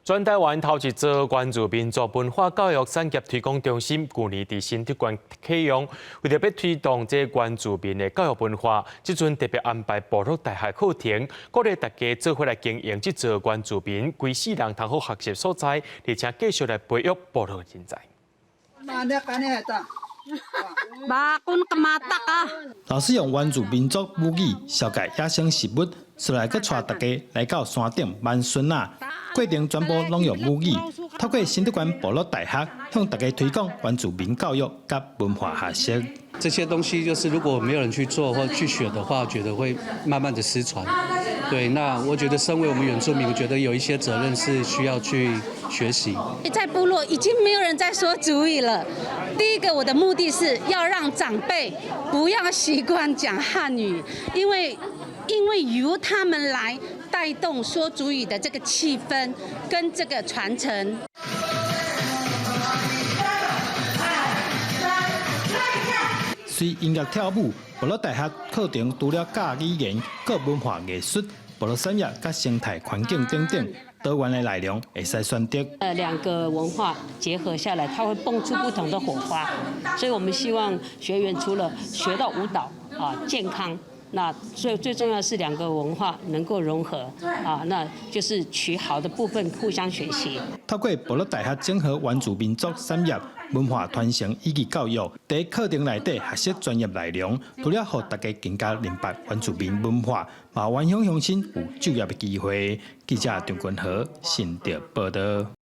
全台湾头一座原住民族文化教育产业推广中心，去年伫新竹县启用，为着要推动这原住民的教育文化，即阵特别安排部落大学课程，鼓励大家做伙来经营这座原住民规世人通好学习所在，而且继续来培育部落人才。 老师用原住民族母语小解野生食物，出来佮带大家来到山顶万孙啊，过程全部拢用母语。透过新竹县部落大学，向大家推广原住民教育甲文化学习。这些东西就是如果没有人去做或去学的话，觉得会慢慢的失传。对，那我觉得身为我们原住民，我觉得有一些责任是需要去学习。在部落已经没有人在说族语了。第一个，我的目的是要让长辈不要习惯讲汉语，因为由他们来带动说族语的这个气氛跟这个传承。 随音乐跳舞，部落大学课程除了教语言、各文化艺术、部落产业、甲生态环境等等，多元的内容会使选择。两个文化结合下来，它会蹦出不同的火花。所以我们希望学员除了学到舞蹈健康，那最重要的是两个文化能够融合那就是取好的部分互相学习。透过部落大学整合原住民族产业。 文化传承以及教育，在课程内底学习专业内容，除了让大家更加明白原住民文化，嘛原乡乡亲有就业的机会。记者张君和新竹报道。